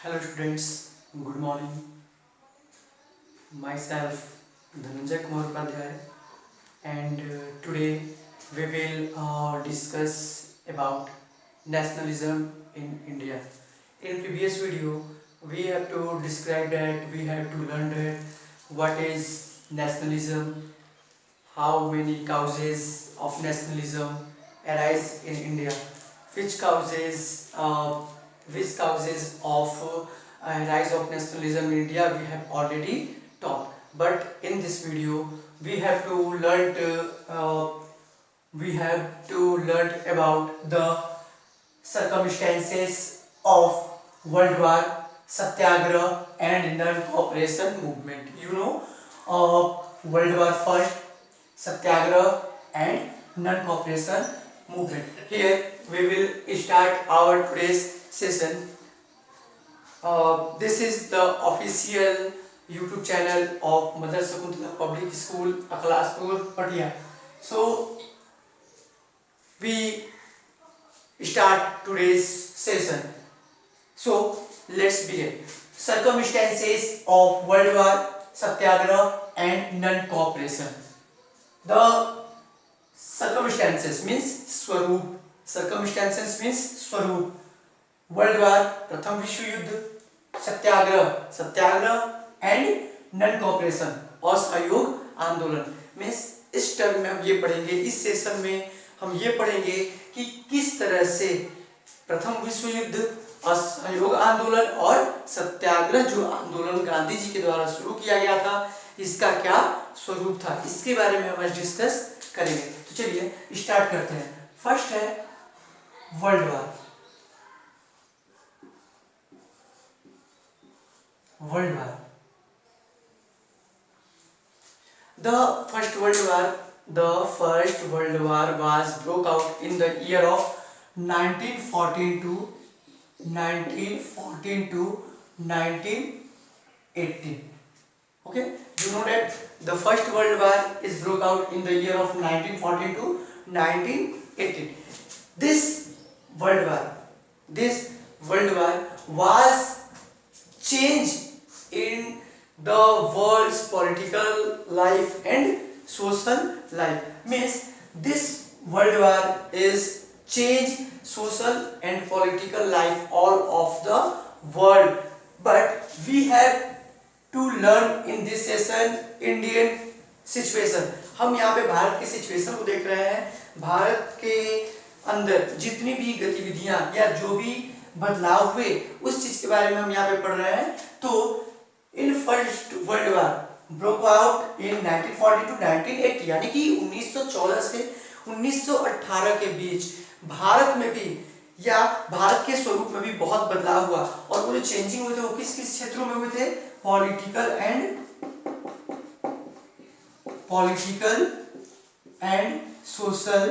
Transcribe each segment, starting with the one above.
Hello students, good morning. Myself Dhananjay Kumar Upadhyay and today we will discuss about nationalism in India. In previous video we have to describe that, we have to learn that what is nationalism, how many causes of nationalism arise in India, which causes of rise of nationalism in India we have already taught. But in this video we have to learn about the circumstances of World War, Satyagraha and non-cooperation movement. World War First, Satyagraha and non-cooperation movement. Here we will start our today's session. This is the official YouTube channel of Mother Sakuntala Public School, Akhlaspur, Patia. So we start today's session. So let's begin. Circumstances of World War, Satyagraha and non-cooperation. The circumstances means स्वरूप. Circumstances means स्वरूप. World war प्रथम विश्व युद्ध, सत्याग्रह and non cooperation असहयोग आंदोलन means इस term में हम ये पढ़ेंगे, इस सेशन में हम ये पढ़ेंगे कि किस तरह से प्रथम विश्व युद्ध, असहयोग आंदोलन और सत्याग्रह जो आंदोलन गांधी जी के द्वारा शुरू किया गया था, इसका क्या स्वरूप था, इसके बारे में हम आज डिस्कस करेंगे। तो चलिए स्टार्ट करते हैं। फर्स्ट है world war. World War. The first World War was broke out in the year of 1914 to 1918. Okay, you know that the first World War is broke out in the year of 1914 to 1918. This World War was change in the world's political life and social life. Means this World War is change social and political life all of the world. But we have to learn in this session Indian situation. हम यहाँ पे भारत की situation को देख रहे हैं। भारत के अंदर जितनी भी गतिविधियां या जो भी बदलाव हुए उस चीज के बारे में हम यहाँ पे पढ़ रहे हैं। तो in first world war broke out in 1940 to 1980, यानी कि 1914 से 1918 के बीच भारत में भी या भारत के स्वरूप में भी बहुत बदलाव हुआ। और वो जो चेंजिंग हुए थे वो किस किस क्षेत्रों में हुए थे? पॉलिटिकल एंड सोशल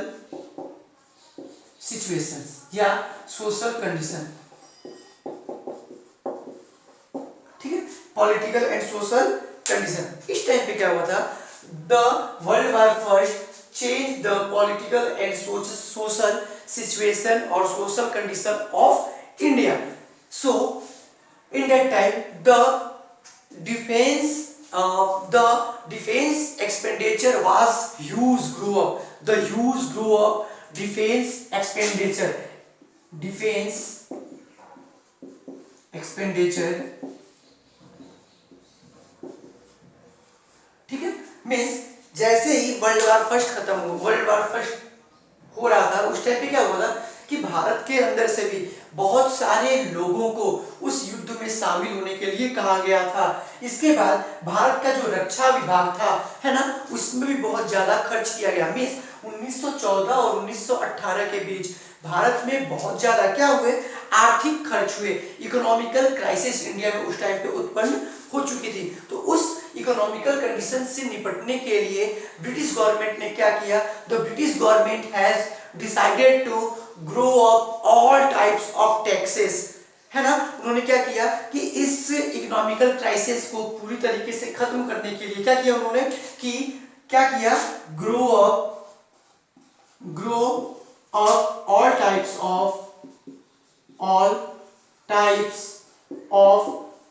सिचुएशंस या सोशल कंडीशन। ठीक है, पॉलिटिकल एंड सोशल कंडीशन। इस टाइम पे क्या हुआ था? The world war first change the political and social situation और social condition of India. So in that time the defence expenditure was huge, grew up. The huge grew up defense expenditure ठीक है। Means जैसे ही world war first खत्म हुआ, world war first हो रहा था, उस टाइम पे क्या हुआ था कि भारत के अंदर से भी बहुत सारे लोगों को उस युद्ध में शामिल होने के लिए कहा गया था। इसके बाद भारत का जो रक्षा विभाग था, है ना, उसमें भी बहुत ज्यादा खर्च किया गया। मीन्स 1914 और 1918 के बीच भारत में बहुत ज्यादा क्या हुए? आर्थिक खर्च हुए। इकोनॉमिकल क्राइसिस इंडिया में उस टाइम पे उत्पन्न हो चुकी थी। तो उस इकोनॉमिकल कंडीशन से निपटने के लिए ब्रिटिश गवर्नमेंट ने क्या किया? The British government has decided to grow up all types of taxes, है ना। उन्होंने क्या किया कि इस इकोनॉमिकल क्राइसिस को पूरी तरीके से खत्म करने के लिए क्या किया उन्होंने कि क्या किया? Grow up all types of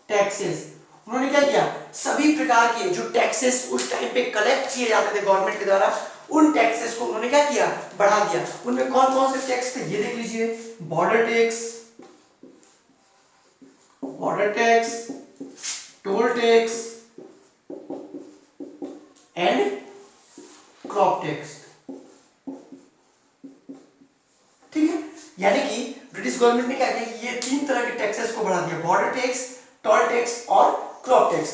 taxes. उन्होंने क्या किया, सभी प्रकार के जो टैक्सेस उस टाइम पे कलेक्ट किए जाते थे गवर्नमेंट के द्वारा, उन टैक्सेस को उन्होंने क्या किया, बढ़ा दिया। उनमें कौन कौन से टैक्स थे ये देख लीजिए, border tax, toll tax and crop tax. ठीक है, यानी कि ब्रिटिश गवर्नमेंट ने क्या किया कि ये 3 तरह के टैक्सेस को बढ़ा दिया, बॉर्डर टैक्स, टोल टैक्स और क्रॉप टैक्स।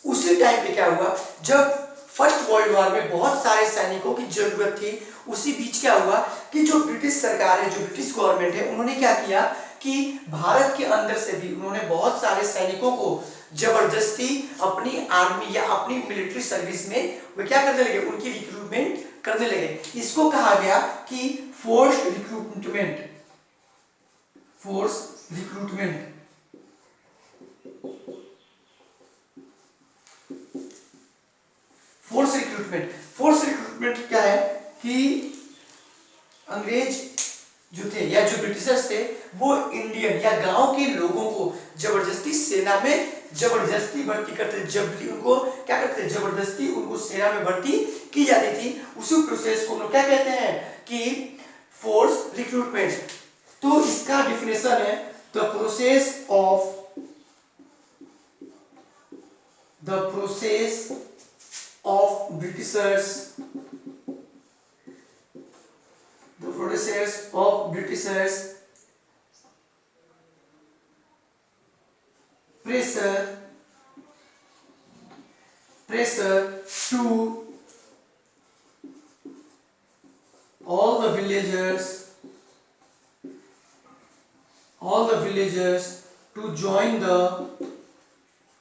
उसी टाइम पे क्या हुआ, जब फर्स्ट वर्ल्ड वॉर में बहुत सारे सैनिकों की जरूरत थी, उसी बीच क्या हुआ कि जो ब्रिटिश सरकार है, जो ब्रिटिश गवर्नमेंट है, उन्होंने क्या किया कि भारत के अंदर से भी उन्होंने बहुत सारे सैनिकों को जबरदस्ती अपनी आर्मी या अपनी मिलिट्री सर्विस में वे क्या करने लगे, उनकी रिक्रूटमेंट करने लगे। इसको कहा गया कि force recruitment, force recruitment. Force recruitment क्या है कि अंग्रेज जो थे या जो ब्रिटिशर्स थे, वो इंडियन या गांव के लोगों को जबरदस्ती सेना में जबरदस्ती भर्ती करते थे। जब उनको क्या करते थे, जबरदस्ती उनको सेना में भर्ती की जाती थी। उसी प्रोसेस को हम लोग क्या कहते हैं कि फोर्स रिक्रूटमेंट। तो इसका डिफिनेशन है the process of Britishers, pressure to all the villagers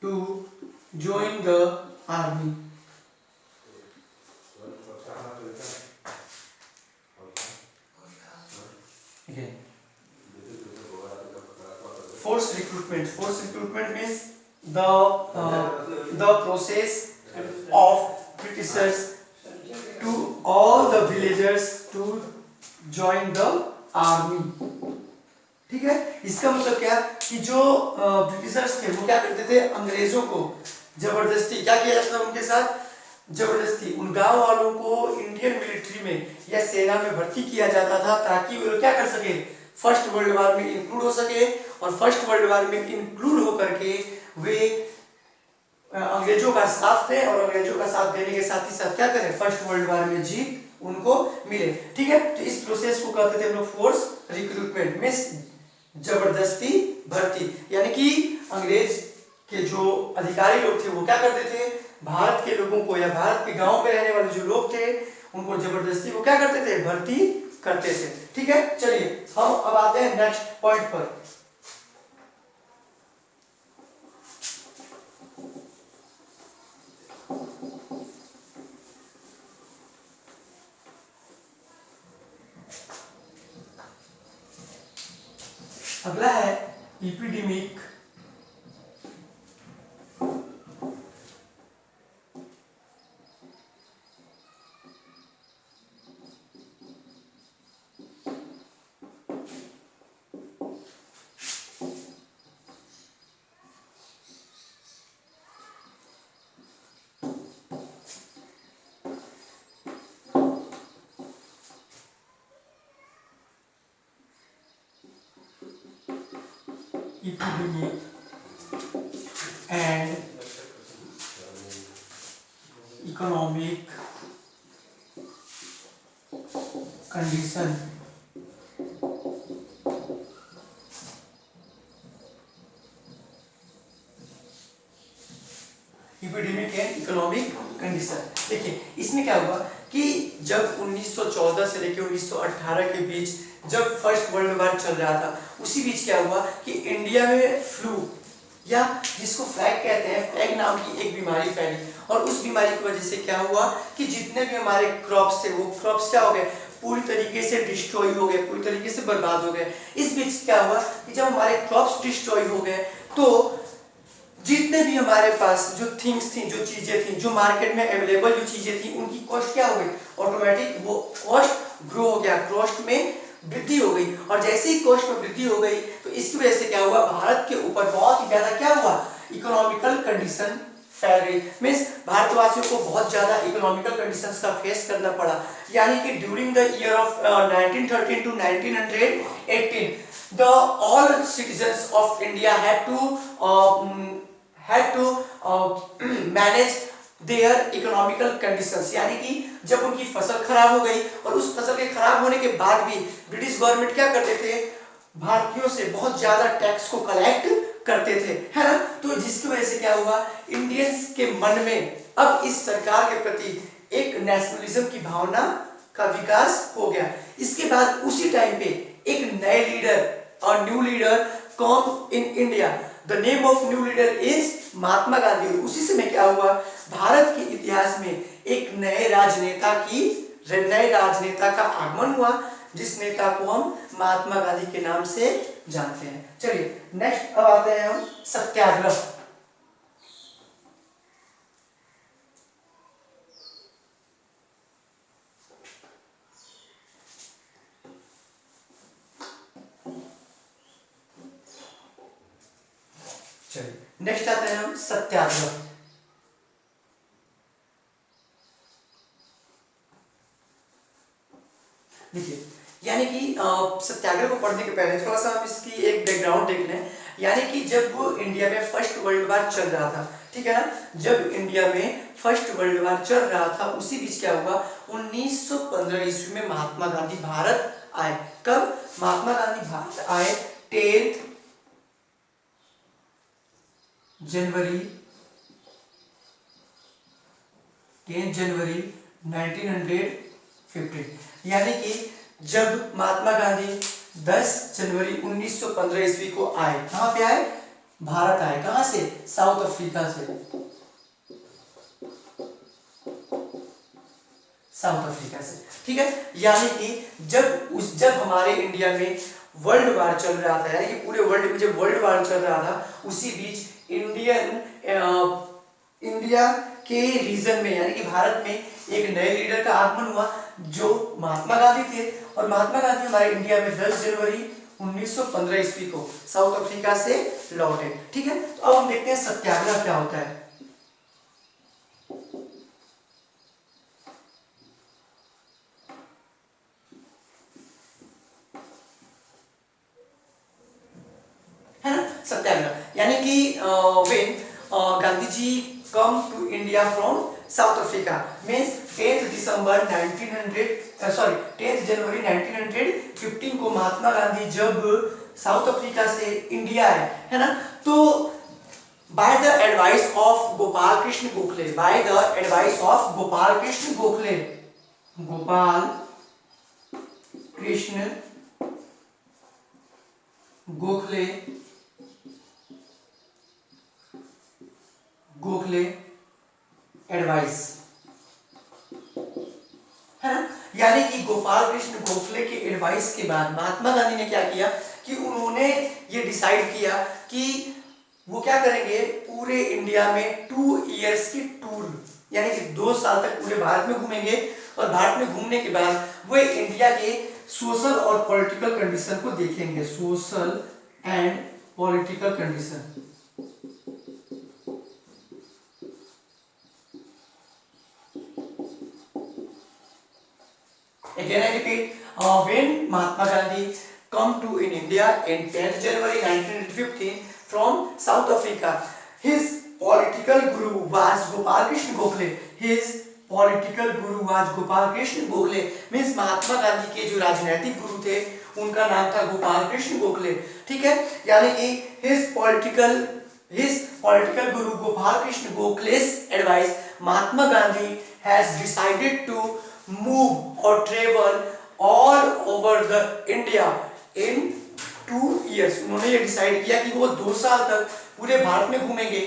to join the army. Again, force recruitment means the process of Britishers to all the villagers to join the army. ठीक है, इसका मतलब क्या कि जो ब्रिटिशर्स थे वो क्या करते थे, अंग्रेजों को जबरदस्ती क्या किया जाता था उनके साथ, जबरदस्ती उन गांव वालों को इंडियन मिलिट्री में या सेना में भर्ती किया जाता था, ताकि वो क्या कर सके, फर्स्ट वर्ल्ड वॉर में इंक्लूड हो सके। और फर्स्ट वर्ल्ड वॉर में इंक्लूड होकर के वे अंग्रेजों का साथ थे, और अंग्रेजों का साथ देने के साथ ही साथ क्या करें, फर्स्ट वर्ल्ड वॉर में जीत उनको मिले। ठीक है, तो इस प्रोसेस को कहते थे हम लोग फोर्स रिक्रूटमेंट, मींस जबरदस्ती भर्ती। यानी कि अंग्रेज के जो अधिकारी लोग थे वो क्या करते थे, भारत के लोगों को या भारत के गांव में रहने वाले जो लोग थे उनको जबरदस्ती वो क्या करते थे, भर्ती करते थे। ठीक है, चलिए हम अब आते हैं नेक्स्ट पॉइंट पर। अगला है epidemic. Epidemic and economic condition। Epidemic and economic condition. देखिए इसमें क्या हुआ कि जब 1914 से लेकर 1918 के बीच जब फर्स्ट वर्ल्ड वॉर चल रहा था, उसी बीच क्या हुआ कि इंडिया में फ्लू या जिसको फ्लैग कहते हैं, फ्लैग नाम की एक बीमारी फैली। और उस बीमारी की वजह से क्या हुआ कि जितने भी हमारे क्रॉप्स थे वो क्रॉप्स क्या हो गए, पूरी तरीके से डिस्ट्रॉय हो गए, पूरी तरीके से बर्बाद हो गए। इस बीच क्या हुआ कि जब हमारे क्रॉप्स डिस्ट्रॉय हो गए तो जितने भी हमारे पास जो थिंग्स थी, जो चीजें थी, जो मार्केट में अवेलेबल जो चीजें थी, उनकी कॉस्ट क्या हो गई, ऑटोमेटिक वो कॉस्ट ग्रो हो गया, कॉस्ट में वृद्धि हो गई, और जैसे ही कॉस्ट में वृद्धि हो गई तो इसकी वजह से क्या हुआ, भारत के ऊपर बहुत ही ज्यादा क्या हुआ, इकोनॉमिकल कंडीशन फैल गई। मीन्स भारतवासियों को बहुत ज्यादा इकोनॉमिकल कंडीशंस का फेस करना पड़ा। यानी कि during the year of 1913 to 1918 the all citizens of India had to manage their economical conditions। यानी कि जब उनकी फसल खराब हो गई और उस फसल के खराब होने के बाद भी ब्रिटिश गवर्नमेंट क्या करते थे, भारतीयों से बहुत ज्यादा टैक्स को कलेक्ट करते थे, है ना। तो जिसकी वजह से क्या हुआ, इंडियंस के मन में अब इस सरकार के प्रति एक नेशनलिज्म की भावना का विकास हो गया। इसके बाद उसी टाइम पे एक नए लीडर और new leader come in India. The name of new leader is Mahatma Gandhi. और उसी समय क्या हुआ, भारत के इतिहास में एक नए राजनेता का आगमन हुआ, जिस नेता को हम महात्मा गांधी के नाम से जानते हैं। चलिए नेक्स्ट अब आते हैं हम सत्याग्रह। चलिए नेक्स्ट आते हैं हम सत्याग्रह। देखिए, यानी कि सत्याग्रह को पढ़ने के पहले थोड़ा सा हम इसकी एक बैकग्राउंड देख लें। यानी कि जब वो इंडिया में फर्स्ट वर्ल्ड वार चल रहा था, ठीक है ना, जब इंडिया में फर्स्ट वर्ल्ड वार चल रहा था उसी बीच क्या हुआ, 1915 ईस्वी में महात्मा गांधी भारत आए। कब महात्मा गांधी भारत आए, 10 जनवरी 1915। यानी कि जब महात्मा गांधी 10 जनवरी 1915 ईस्वी को आए, कहां पे आए, भारत आए। कहां से, साउथ अफ्रीका से, साउथ अफ्रीका से, ठीक है। यानी कि जब हमारे इंडिया में वर्ल्ड वार चल रहा था, यानी कि पूरे वर्ल्ड में जब वर्ल्ड वार चल रहा था, उसी बीच इंडिया के रीजन में यानी कि भारत में एक नए लीडर का आगमन हुआ जो महात्मा गांधी थे। और महात्मा गांधी हमारे इंडिया में 10 जनवरी 1915 ईस्वी को साउथ अफ्रीका से लौटे, ठीक है। तो अब हम देखते हैं सत्याग्रह क्या होता है। है ना, सत्याग्रह यानी कि when Gandhi ji come to India from South Africa, means 10 जनवरी 1915 को महात्मा गांधी जब साउथ अफ्रीका से इंडिया आए, है ना, तो by the advice of Gopal Krishna Gokhale, Gopal Krishna Gokhale advice, है ना। यानी कि गोपाल कृष्ण गोखले के एडवाइस के बाद महात्मा गांधी ने क्या किया कि उन्होंने ये डिसाइड किया कि वो क्या करेंगे, पूरे इंडिया में 2 इयर्स की टूर, यानी कि 2 साल तक पूरे भारत में घूमेंगे। और भारत में घूमने के बाद वो इंडिया के सोशल और पॉलिटिकल कंडीशन को देखेंगे, social and political condition. Again I repeat, when Mahatma Gandhi come to in India in 10th January 1915 from South Africa, his political guru was Gopal Krishna Gokhale. Means Mahatma Gandhi के जो राजनीतिक गुरु थे उनका नाम था गोपाल कृष्ण गोखले, ठीक है। यानी कि his political guru Gopal Krishna Gokhale's advice, Mahatma Gandhi has decided to move or travel all over the India in 2 years। उन्होंने ये डिसाइड किया कि वो 2 साल तक पूरे भारत में घूमेंगे।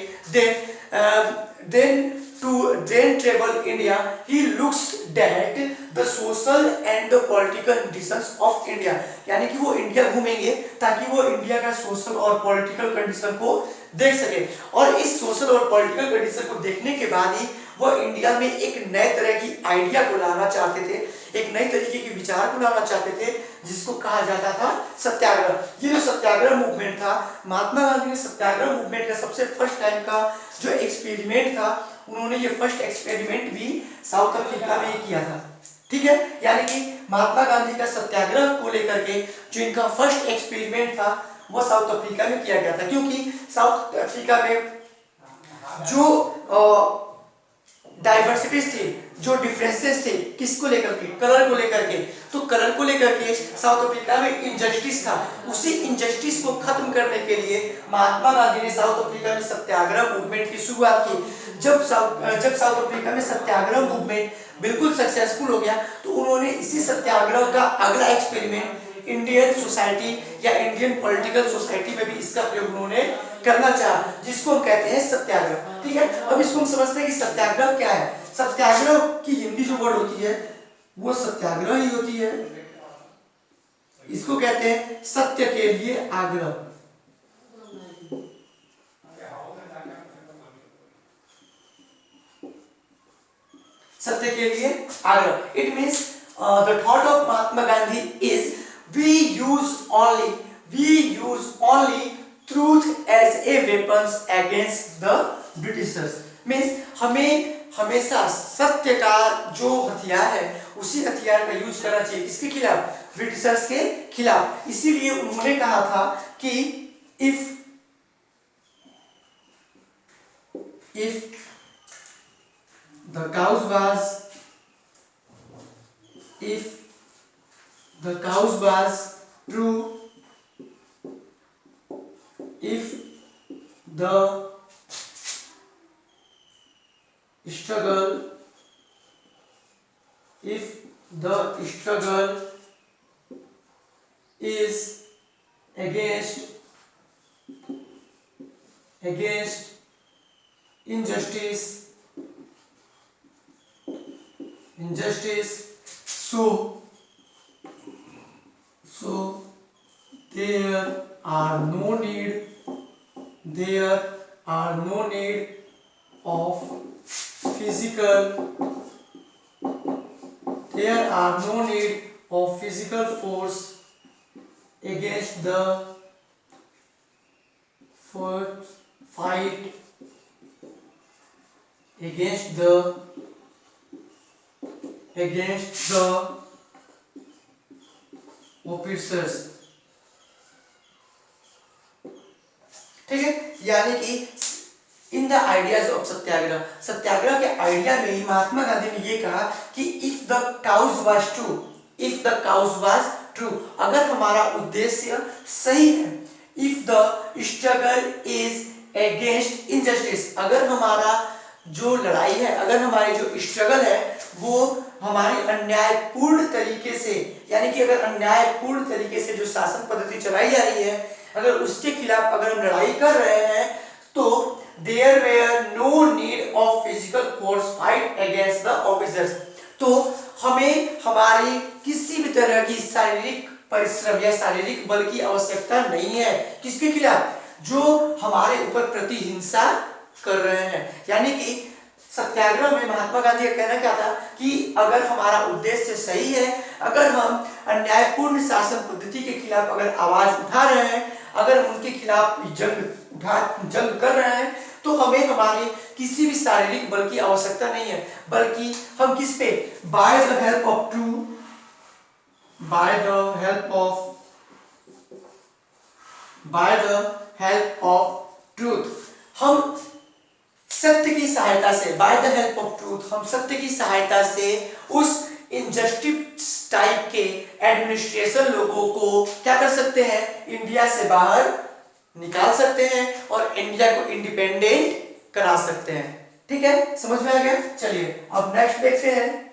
Then travel India, he looks that the social and the political conditions of India, यानी कि वो इंडिया घूमेंगे ताकि वो इंडिया का सोशल और पॉलिटिकल कंडीशन को देख सके। और इस सोशल और पॉलिटिकल कंडीशन को देखने के बाद ही वो इंडिया में एक नए तरह की आइडिया को लाना चाहते थे, एक नई तरीके के विचार को लाना चाहते थे, जिसको कहा जाता था सत्याग्रह। ये जो सत्याग्रह मूवमेंट था, महात्मा गांधी ने सत्याग्रह मूवमेंट का सबसे फर्स्ट टाइम का जो एक्सपेरिमेंट था, उन्होंने ये फर्स्ट एक्सपेरिमेंट भी साउथ अफ्रीका में ही किया था। ठीक है, यानी कि महात्मा गांधी का सत्याग्रह को लेकर के जो इनका फर्स्ट एक्सपेरिमेंट था वो साउथ अफ्रीका में किया गया था, क्योंकि साउथ अफ्रीका में जो डाइवर्सिटीज थी, जो डिफरेंसेस थे, किसको लेकर के, कलर को लेकर के, तो कलर को लेकर के साउथ अफ्रीका में इनजस्टिस था। उसी इनजस्टिस को खत्म करने के लिए महात्मा गांधी ने साउथ अफ्रीका में सत्याग्रह मूवमेंट की शुरुआत की। जब साउथ अफ्रीका में सत्याग्रह मूवमेंट बिल्कुल सक्सेसफुल हो गया, तो उन्होंने इसी सत्याग्रह का अगला एक्सपेरिमेंट इंडियन सोसाइटी या इंडियन पॉलिटिकल सोसाइटी में भी इसका प्रयोग उन्होंने करना चाहा, जिसको हम कहते हैं सत्याग्रह। ठीक है, अब इसको हम समझते हैं कि सत्याग्रह क्या है। सत्याग्रह की हिंदी जो वर्ड होती है वो सत्याग्रह ही होती है। इसको कहते हैं सत्य के लिए आग्रह। सत्य के लिए आग्रह। It means the thought of Mahatma Gandhi is we use only truth as a weapons against the Britishers। Means हमें हमेशा सत्य का जो हथियार है उसी हथियार का यूज करना चाहिए, किसके खिलाफ, ब्रिटिशर्स के खिलाफ। इसीलिए उन्होंने कहा था कि if the cause was true, if the struggle is against injustice, so there are no need of physical force against the fight against the oppressors। ठीक है, यानी कि इन द आइडियाज ऑफ सत्याग्रह, सत्याग्रह के आइडिया में ही महात्मा गांधी ने ये कहा कि if the cause was true, अगर हमारा उद्देश्य सही है, if the struggle is against injustice, अगर हमारा जो लड़ाई है, अगर हमारी जो स्ट्रगल है वो हमारी अन्यायपूर्ण तरीके से, यानी कि अगर अन्यायपूर्ण तरीके से जो शासन पद्धति चलाई जा रही है, अगर उसके खिलाफ अगर हम लड़ाई कर रहे हैं, तो there were no need of physical force fight against the officers। तो हमें हमारी किसी भी तरह की शारीरिक परिश्रम या शारीरिक बल की आवश्यकता नहीं है, किसके खिलाफ, जो हमारे ऊपर प्रतिहिंसा कर रहे हैं। यानी कि सत्याग्रह में महात्मा गांधी का कहना क्या था कि अगर हमारा उद्देश्य सही है, अगर हम अन्यायपूर्ण शासन पद्धति के खिलाफ अगर आवाज उठा रहे हैं, अगर हम उनके खिलाफ जंग कर रहे हैं, तो हमें हमारे किसी भी शारीरिक बल की आवश्यकता नहीं है, बल्कि हम किस पे, by the help of truth, हम सत्य की सहायता से, by the help of truth, हम सत्य की सहायता से उस इनजस्टिस टाइप के एडमिनिस्ट्रेशन लोगों को क्या कर सकते हैं, इंडिया से बाहर निकाल सकते हैं और इंडिया को इंडिपेंडेंट करा सकते हैं। ठीक है, समझ में आ गया। चलिए अब नेक्स्ट देखते हैं।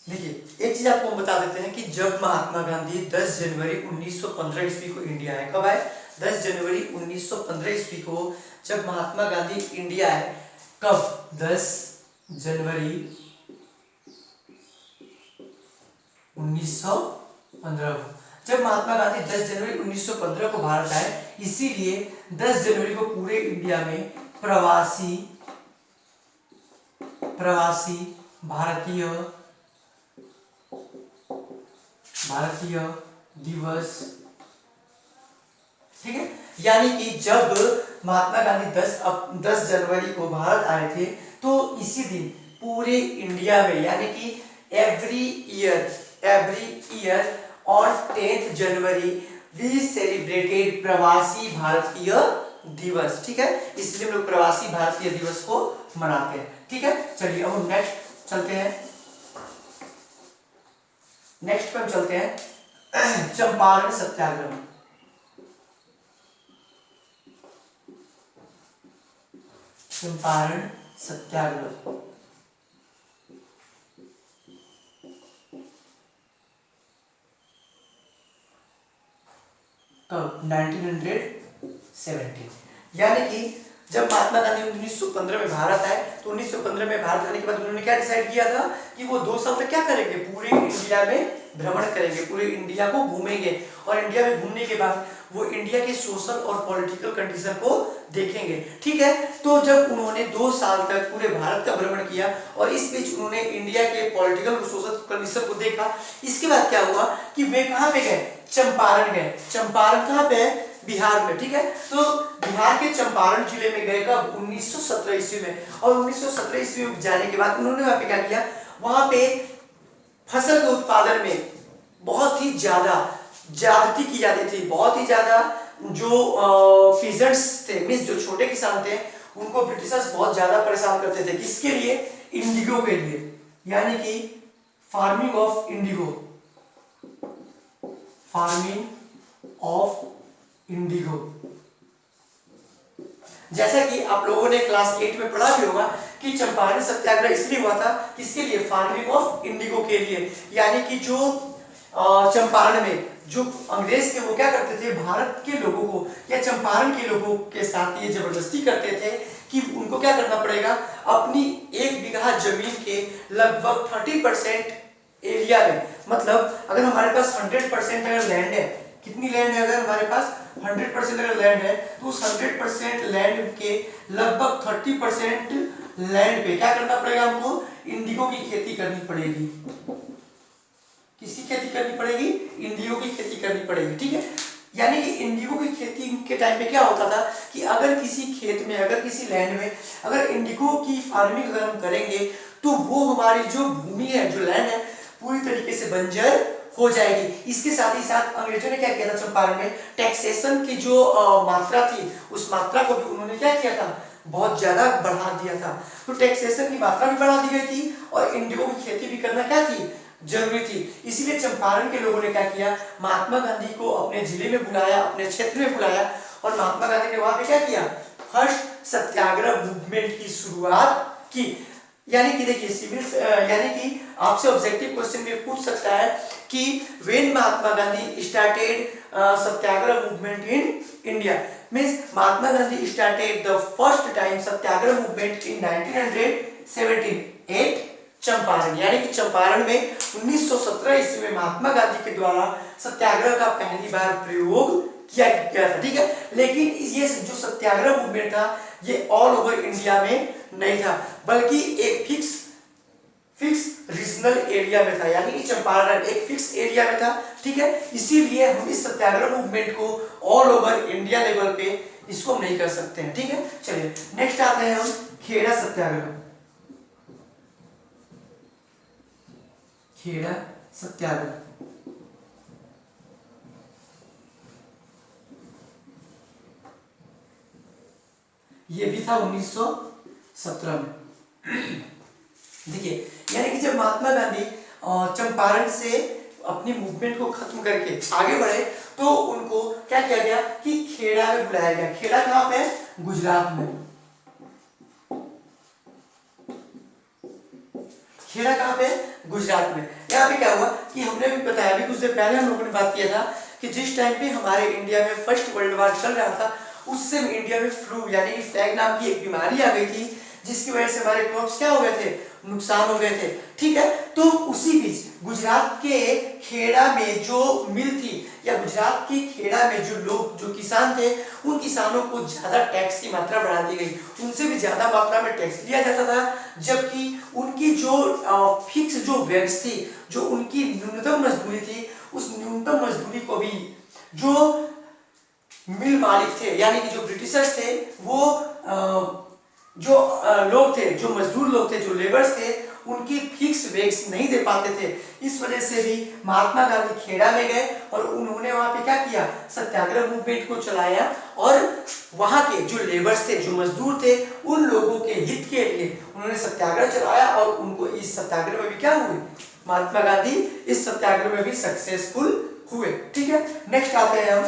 देखिए, एक चीज आपको हम बता देते हैं कि जब महात्मा गांधी 10 जनवरी 1915 ईस्वी को इंडिया आए, कब आए? 10 जनवरी 1915 ईस्वी को जब महात्मा गांधी इंडिया आए, कब? 10 जनवरी 1915 को जब महात्मा गांधी 10 जनवरी 1915 को भारत आए, इसीलिए 10 जनवरी को पूरे इंडिया में प्रवासी भारतीय दिवस, ठीक है। यानी कि जब महात्मा गांधी 10 जनवरी को भारत आए थे, तो इसी दिन पूरे इंडिया में, यानी कि every year on 10th January we celebrated Pravasi Bharatiya दिवस, ठीक है। इसलिए हम लोग प्रवासी भारतीय दिवस को मनाते हैं, ठीक है। चलिए अब हम नेक्स्ट चलते हैं, नेक्स्ट पे हम चलते हैं चंपारण सत्याग्रह। चंपारण सत्याग्रह कब? 1917, यानी कि जब महात्मा गांधी 1915 में भारत आए, तो 1915 में भारत आने के बाद उन्होंने क्या डिसाइड किया था कि वो 2 साल तक क्या करेंगे? पूरे इंडिया में भ्रमण करेंगे, पूरे इंडिया को घूमेंगे, और इंडिया में घूमने के बाद वो इंडिया के सोशल और पॉलिटिकल कंडीशन को देखेंगे, ठीक है। तो जब उन्होंने 2 साल तक पूरे भारत का भ्रमण किया और इस बीच उन्होंने इंडिया के पॉलिटिकल और सोशल कंडीशन को देखा, इसके बाद क्या हुआ कि वे कहाँ पे गए? चंपारण गए। चंपारण कहाँ पे है? बिहार में, ठीक है। तो बिहार के चंपारण जिले में गए कब? 1917 ईस्वी में। और 1917 ईस्वी में जाने के बाद उन्होंने वहां पे क्या किया? वहां पे फसल के उत्पादन में बहुत ही ज्यादती की जाती थी, बहुत ही ज्यादा। जो पीजेंट्स थे, मींस जो छोटे किसान थे, उनको ब्रिटिशर्स बहुत ज्यादा परेशान करते थे। किसके लिए? इंडिगो के लिए, यानी कि फार्मिंग ऑफ इंडिगो, जैसा कि आप लोगों ने क्लास 8 में पढ़ा भी होगा कि चंपारण सत्याग्रह इसलिए हुआ था, किसके लिए? फार्मिंग ऑफ इंडिगो के लिए। यानी कि जो चंपारण में जो अंग्रेज थे, वो क्या करते थे? भारत के लोगों को या चंपारण के लोगों के साथ ये जबरदस्ती करते थे कि उनको क्या करना पड़ेगा? अपनी 1 बीघा जमीन के लगभग 30% एरिया में, मतलब अगर हमारे पास 100% अगर लैंड है, कितनी लैंड है? अगर हमारे पास 100% अगर लैंड है, तो उस 100% लैंड के लगभग 30% लैंड पे क्या करना पड़ेगा? हमको इंडिगो की खेती करनी पड़ेगी। किसकी खेती करनी पड़ेगी? इंडिगो की खेती करनी पड़ेगी, ठीक है। यानी कि इंडिगो की खेती के टाइम पे क्या होता था कि अगर किसी खेत में, अगर किसी लैंड में अगर इंडिगो की फार्मिंग अगर हम करेंगे, तो वो हमारी जो भूमि है, जो लैंड है, पूरी तरीके से बंजर हो जाएगी। इसके साथ ही साथ अंग्रेजों ने क्या किया था? चंपारण में टैक्सेशन की जो मात्रा थी, उस मात्रा को भी उन्होंने क्या किया था? बहुत ज्यादा बढ़ा दिया था। तो टैक्सेशन की मात्रा भी बढ़ा दी गई थी और इंडिगो की खेती भी करना क्या थी? जरूरी थी। इसीलिए चंपारण के लोगों ने क्या किया? महात्मा गांधी को अपने जिले में बुलाया, अपने क्षेत्र में बुलाया, और महात्मा गांधी ने वहां पे क्या किया? फर्स्ट सत्याग्रह मूवमेंट की शुरुआत की। यानी कि देखिए, सिविल यानी कि आपसे ऑब्जेक्टिव क्वेश्चन में पूछ सकता है कि when Mahatma Gandhi started satyagraha movement in India, means Mahatma Gandhi started the first time satyagraha movement in 1917 at Champaran. यानी कि चंपारण में 1917 ईस्वी में महात्मा गांधी के द्वारा सत्याग्रह का पहली बार प्रयोग किया गया था, ठीक है। लेकिन ये जो सत्याग्रह मूवमेंट था, ये ऑल ओवर इंडिया में नहीं था, बल्कि एक फिक्स रीजनल एरिया में था। यानी कि चंपारण एक फिक्स एरिया में था, ठीक है। इसीलिए हम इस सत्याग्रह मूवमेंट को ऑल ओवर इंडिया लेवल पे इसको हम नहीं कर सकते हैं, ठीक है। चलिए नेक्स्ट आते हैं हम खेड़ा सत्याग्रह। खेड़ा सत्याग्रह ये भी था 1917 में। देखिए, यानी कि जब महात्मा गांधी चंपारण से अपनी मूवमेंट को खत्म करके आगे बढ़े, तो उनको क्या किया गया कि खेड़ा में बुलाया गया। खेड़ा कहाँ पे है? गुजरात में। खेड़ा कहाँ पे है? गुजरात में। यहाँ पे क्या हुआ कि हमने भी बताया, अभी कुछ देर पहले हम लोगों ने बात किया था कि जिस टाइम पे हमारे इंडिया में फर्स्ट वर्ल्ड वॉर चल रहा था, उस समय इंडिया में फ्लू यानी कि फ्लैग नाम की एक बीमारी आ गई थी, जिसकी वजह से हमारे क्रॉप्स क्या हो गए थे? नुकसान हो गए थे। ठीक है, तो उसी बीच गुजरात के खेड़ा में जो मिल थी, या गुजरात के खेड़ा में जो लोग, जो किसान थे, उन किसानों को ज्यादा टैक्स की मात्रा बढ़ा दी गई, उनसे भी ज्यादा मात्रा में टैक्स लिया जाता था, जबकि उनकी जो फिक्स जो वेज थी, जो उनकी न्यूनतम मजदूरी थी, उस न्यूनतम मजदूरी को भी जो मिल मालिक थे यानी कि जो ब्रिटिशर्स थे, वो जो लोग थे, जो मजदूर लोग थे, जो लेबर्स थे, उनकी फिक्स वेज नहीं दे पाते थे। इस वजह से भी महात्मा गांधी खेड़ा में गए और उन्होंने वहां पे क्या किया? सत्याग्रह मूवमेंट को चलाया और वहां के जो लेबर्स थे, जो मजदूर थे, उन लोगों के हित के लिए उन्होंने सत्याग्रह चलाया और उनको इस सत्याग्रह में भी क्या हुए? महात्मा गांधी इस सत्याग्रह में भी सक्सेसफुल हुए। ठीक है, नेक्स्ट आते हैं हम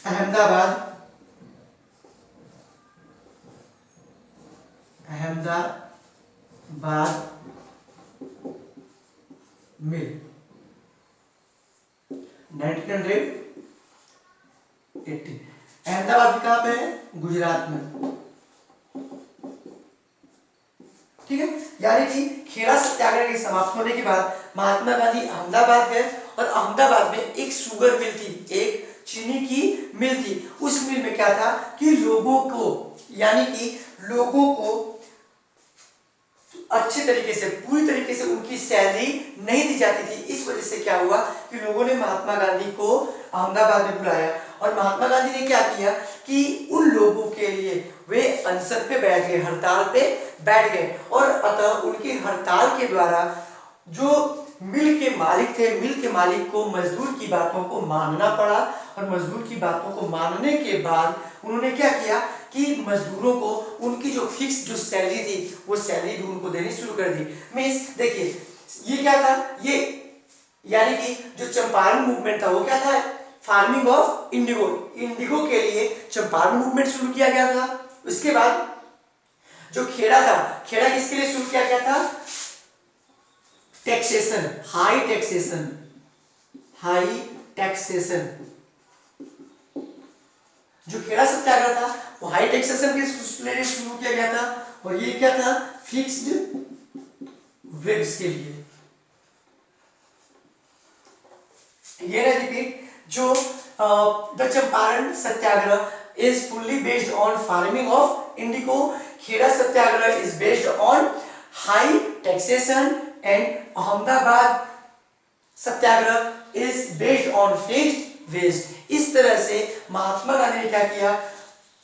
अहमदाबाद मिल 1980। अहमदाबाद कहाँ पे है? गुजरात में। ठीक है, यानी कि खेड़ा सत्याग्रह के समाप्त होने के बाद महात्मा गांधी अहमदाबाद गए और अहमदाबाद में एक शुगर मिल थी, एक चीनी की मिल थी। उस मिल में क्या था कि लोगों को, यानी कि लोगों को अच्छे तरीके से, पूरी तरीके से उनकी सैलरी नहीं दी जाती थी। इस वजह से क्या हुआ कि लोगों ने महात्मा गांधी को अहमदाबाद में बुलाया और महात्मा गांधी ने क्या किया कि उन लोगों के लिए वे अनशन पे बैठ गए, हड़ताल पे बैठ गए, और अतः उनकी हड़ताल के द्वारा जो मिल के मालिक थे, मिल के मालिक को मजदूर की बातों को मानना पड़ा और मजदूर की बातों को मानने के बाद उन्होंने क्या किया कि मजदूरों को उनकी जो फिक्स जो सैलरी थी, वो सैलरी भी उनको देनी शुरू कर दी। मींस देखिए, ये क्या था, ये यानी कि जो चंपारण मूवमेंट था वो क्या था? फार्मिंग ऑफ इंडिगो, इंडिगो के लिए चंपारण मूवमेंट शुरू किया गया था। उसके बाद जो खेड़ा था, खेड़ा किसके लिए शुरू किया गया था? Taxation, high taxation, high taxation. जो खेड़ा सत्याग्रह था वो हाई टैक्सेशन के लिए शुरू किया गया था, और ये क्या था? फिक्स्ड वेज के लिए। ये ना रिपीट, जो the Champaran satyagraha is fully based on farming of indigo, Kheda satyagraha is based on high taxation, and Ahmedabad satyagraha is based on fixed wage. इस तरह से महात्मा गांधी ने क्या किया,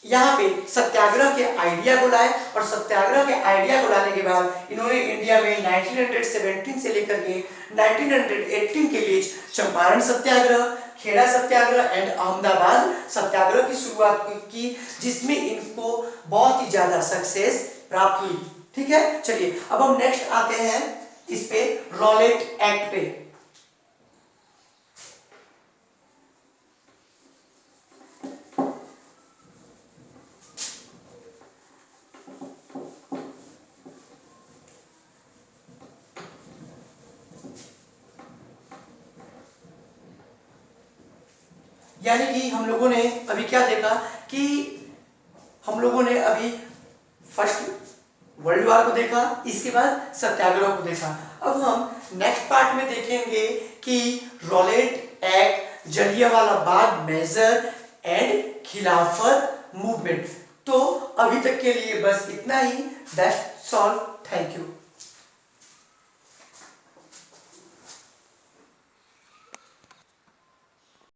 यहाँ पे सत्याग्रह के आइडिया को लाए, और सत्याग्रह के आइडिया को लाने के बाद इन्होंने इंडिया में 1917 से लेकर के 1918 के बीच चंपारण सत्याग्रह, खेड़ा सत्याग्रह एंड अहमदाबाद सत्याग्रह की शुरुआत की, जिसमें इनको बहुत ही ज्यादा सक्सेस प्राप्त हुई। ठीक है, चलिए अब हम नेक्स्ट आते हैं इस पे, रॉलेट एक्ट पे। यानी कि हम लोगों ने अभी क्या देखा कि हम लोगों ने अभी फर्स्ट वर्ल्ड वॉर को देखा, इसके बाद सत्याग्रह को देखा। अब हम नेक्स्ट पार्ट में देखेंगे कि Rowlatt act, Jallianwala Bagh major and Khilafat movement. तो अभी तक के लिए बस इतना ही। That's all, thank you.